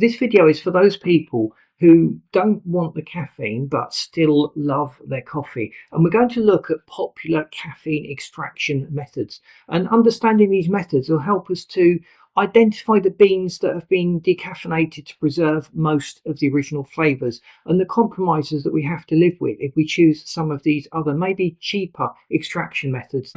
This video is for those people who don't want the caffeine but still love their coffee, and we're going to look at popular caffeine extraction methods, and understanding these methods will help us to identify the beans that have been decaffeinated to preserve most of the original flavours, and the compromises that we have to live with if we choose some of these other, maybe cheaper extraction methods.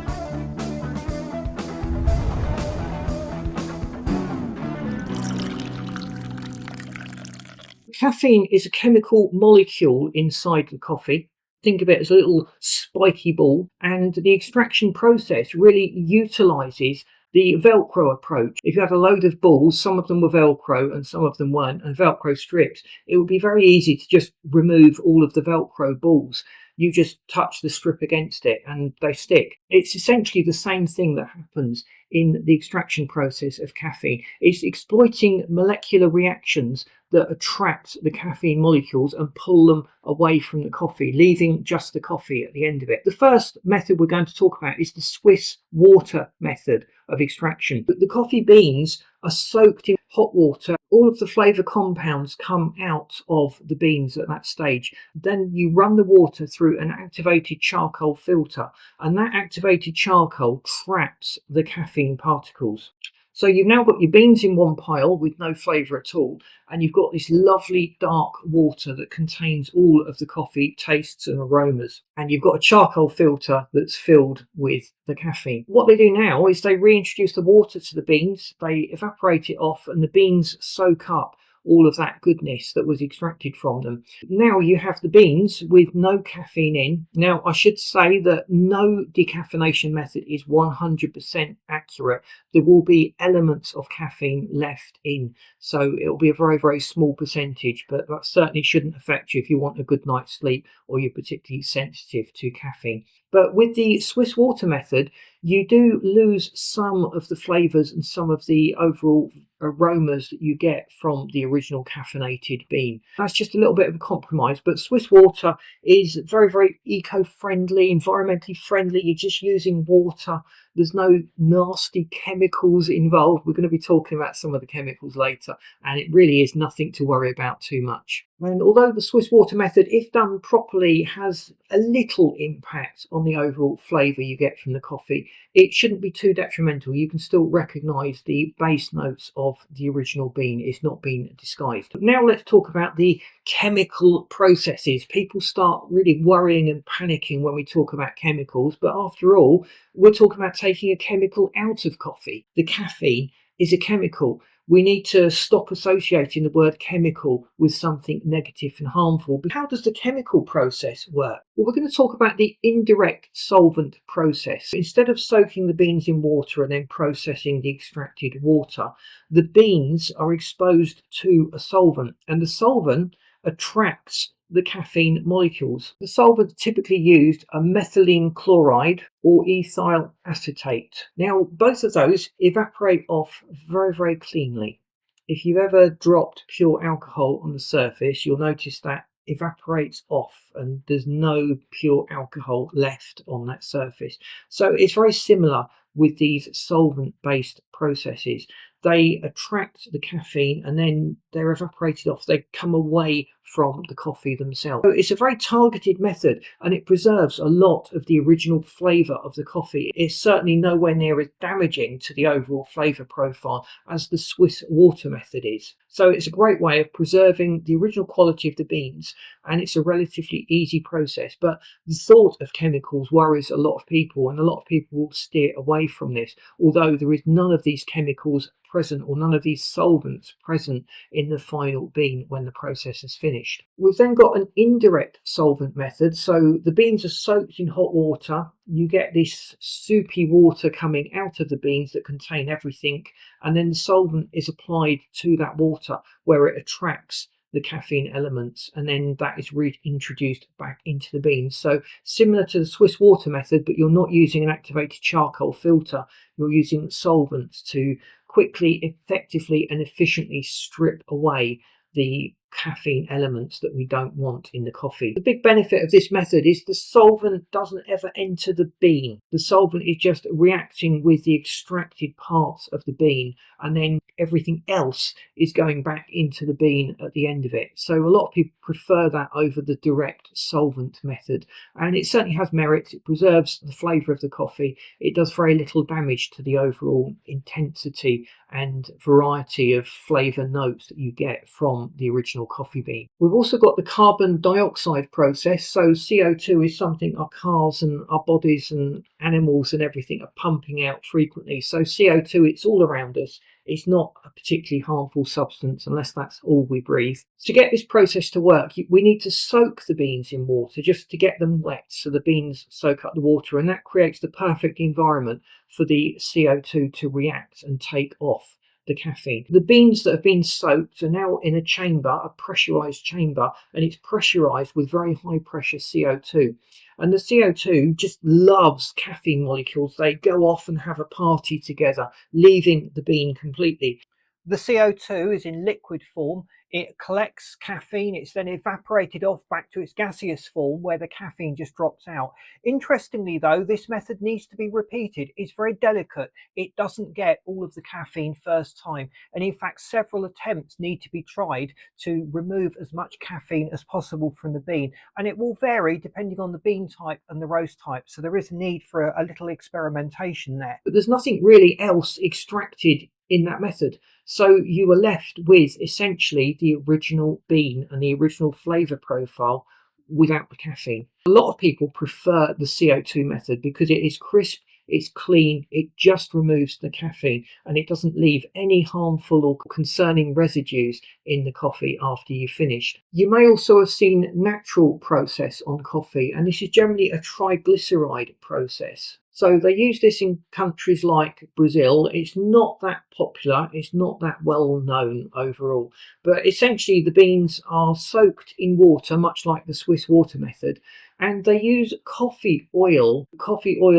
Caffeine is a chemical molecule inside the coffee. Think of it as a little spiky ball, and the extraction process really utilises the Velcro approach. If you had a load of balls, some of them were Velcro and some of them weren't, and Velcro strips, it would be very easy to just remove all of the Velcro balls. You just touch the strip against it and they stick. It's essentially the same thing that happens in the extraction process of caffeine. It's exploiting molecular reactions that attract the caffeine molecules and pull them away from the coffee, leaving just the coffee at the end of it. The first method we're going to talk about is the Swiss water method of extraction. The coffee beans are soaked in hot water. All of the flavour compounds come out of the beans at that stage. Then you run the water through an activated charcoal filter, and that activated charcoal traps the caffeine particles. So you've now got your beans in one pile with no flavour at all, and you've got this lovely dark water that contains all of the coffee tastes and aromas, and you've got a charcoal filter that's filled with the caffeine. What they do now is they reintroduce the water to the beans, they evaporate it off, and the beans soak up all of that goodness that was extracted from them. Now you have the beans with no caffeine in. Now I should say that no decaffeination method is 100% accurate. There will be elements of caffeine left in, so it will be a very, very small percentage, but that certainly shouldn't affect you if you want a good night's sleep or you're particularly sensitive to caffeine. But with the Swiss water method, you do lose some of the flavours and some of the overall aromas that you get from the original caffeinated bean. That's just a little bit of a compromise, but Swiss water is very, very eco-friendly, environmentally friendly. You're just using water. There's no nasty chemicals involved. We're going to be talking about some of the chemicals later, and it really is nothing to worry about too much. And although the Swiss water method, if done properly, has a little impact on the overall flavour you get from the coffee, it shouldn't be too detrimental. You can still recognise the base notes of the original bean. It's not been disguised. Now let's talk about the chemical processes. People start really worrying and panicking when we talk about chemicals, but after all, we're talking about taking a chemical out of coffee. The caffeine is a chemical. We need to stop associating the word chemical with something negative and harmful. But how does the chemical process work? Well, we're going to talk about the indirect solvent process. Instead of soaking the beans in water and then processing the extracted water, the beans are exposed to a solvent, and the solvent attracts the caffeine molecules. The solvents typically used are methylene chloride or ethyl acetate. Now, both of those evaporate off very, very cleanly. If you've ever dropped pure alcohol on the surface, you'll notice that evaporates off and there's no pure alcohol left on that surface. So it's very similar with these solvent-based processes. They attract the caffeine and then they're evaporated off. They come away from the coffee themselves. So it's a very targeted method, and it preserves a lot of the original flavour of the coffee. It's certainly nowhere near as damaging to the overall flavour profile as the Swiss water method is. So it's a great way of preserving the original quality of the beans, and it's a relatively easy process. But the thought of chemicals worries a lot of people, and a lot of people will steer away from this, although there is none of these chemicals present or none of these solvents present in the final bean when the process is finished. We've then got an indirect solvent method. So the beans are soaked in hot water. You get this soupy water coming out of the beans that contain everything, and then the solvent is applied to that water where it attracts the caffeine elements, and then that is reintroduced back into the beans. So similar to the Swiss water method, but you're not using an activated charcoal filter. You're using solvents to quickly, effectively and efficiently strip away the caffeine elements that we don't want in the coffee. The big benefit of this method is the solvent doesn't ever enter the bean. The solvent is just reacting with the extracted parts of the bean, and then everything else is going back into the bean at the end of it. So a lot of people prefer that over the direct solvent method, and it certainly has merits. It preserves the flavour of the coffee. It does very little damage to the overall intensity and variety of flavour notes that you get from the original coffee bean. We've also got the carbon dioxide process. So CO2 is something our cars and our bodies and animals and everything are pumping out frequently. So CO2, it's all around us. It's not a particularly harmful substance unless that's all we breathe. To get this process to work, we need to soak the beans in water just to get them wet, so the beans soak up the water, and that creates the perfect environment for the CO2 to react and take off the caffeine. The beans that have been soaked are now in a chamber, a pressurized chamber, and it's pressurized with very high pressure CO2. And the CO2 just loves caffeine molecules. They go off and have a party together, leaving the bean completely. The CO2 is in liquid form. It collects caffeine. It's then evaporated off back to its gaseous form where the caffeine just drops out. Interestingly though, this method needs to be repeated. It's very delicate. It doesn't get all of the caffeine first time. And in fact, several attempts need to be tried to remove as much caffeine as possible from the bean. And it will vary depending on the bean type and the roast type. So there is a need for a little experimentation there. But there's nothing really else extracted in that method. So you were left with essentially the original bean and the original flavour profile without the caffeine. A lot of people prefer the CO2 method because it is crisp, it's clean, it just removes the caffeine, and it doesn't leave any harmful or concerning residues in the coffee after you've finished. You may also have seen natural process on coffee, and this is generally a triglyceride process. So they use this in countries like Brazil. It's not that popular, it's not that well known overall, but essentially the beans are soaked in water, much like the Swiss water method, and they use coffee oil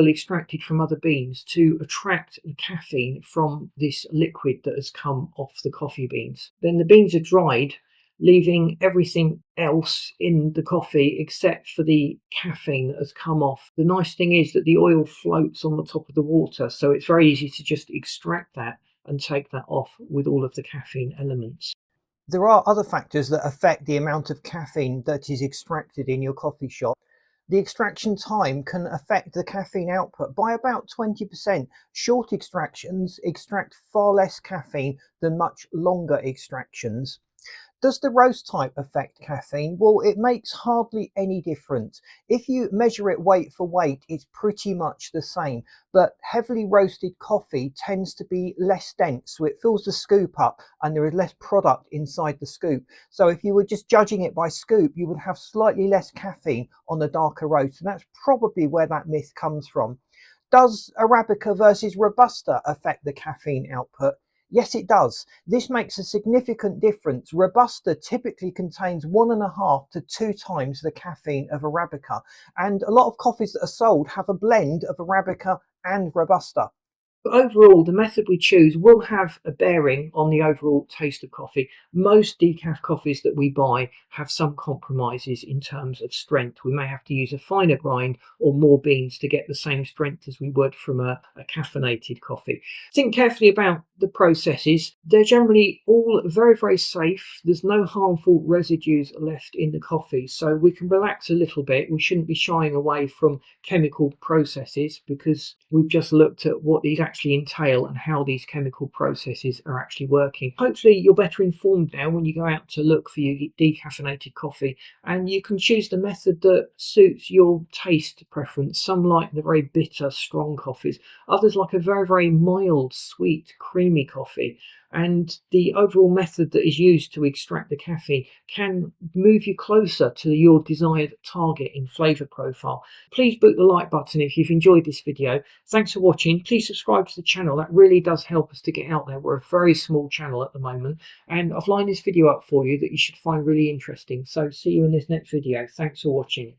extracted from other beans to attract the caffeine from this liquid that has come off the coffee beans. Then the beans are dried, leaving everything else in the coffee except for the caffeine that has come off. The nice thing is that the oil floats on the top of the water, so it's very easy to just extract that and take that off with all of the caffeine elements. There are other factors that affect the amount of caffeine that is extracted in your coffee shop. The extraction time can affect the caffeine output by about 20%. Short extractions extract far less caffeine than much longer extractions. Does the roast type affect caffeine? Well, it makes hardly any difference. If you measure it weight for weight, it's pretty much the same, but heavily roasted coffee tends to be less dense, so it fills the scoop up and there is less product inside the scoop. So if you were just judging it by scoop, you would have slightly less caffeine on the darker roast, and that's probably where that myth comes from. Does Arabica versus Robusta affect the caffeine output? Yes, it does. This makes a significant difference. Robusta typically contains 1.5 to 2 times the caffeine of Arabica, and a lot of coffees that are sold have a blend of Arabica and Robusta. But overall, the method we choose will have a bearing on the overall taste of coffee. Most decaf coffees that we buy have some compromises in terms of strength. We may have to use a finer grind or more beans to get the same strength as we would from a caffeinated coffee. Think carefully about the processes. They're generally all very, very safe. There's no harmful residues left in the coffee, so we can relax a little bit. We shouldn't be shying away from chemical processes because we've just looked at what these actually entail and how these chemical processes are actually working. Hopefully you're better informed now when you go out to look for your decaffeinated coffee, and you can choose the method that suits your taste preference. Some like the very bitter, strong coffees. Others like a very, very mild, sweet, creamy coffee. And the overall method that is used to extract the caffeine can move you closer to your desired target in flavour profile. Please boot the like button if you've enjoyed this video. Thanks for watching. Please subscribe to the channel. That really does help us to get out there. We're a very small channel at the moment, and I've lined this video up for you that you should find really interesting. So see you in this next video. Thanks for watching.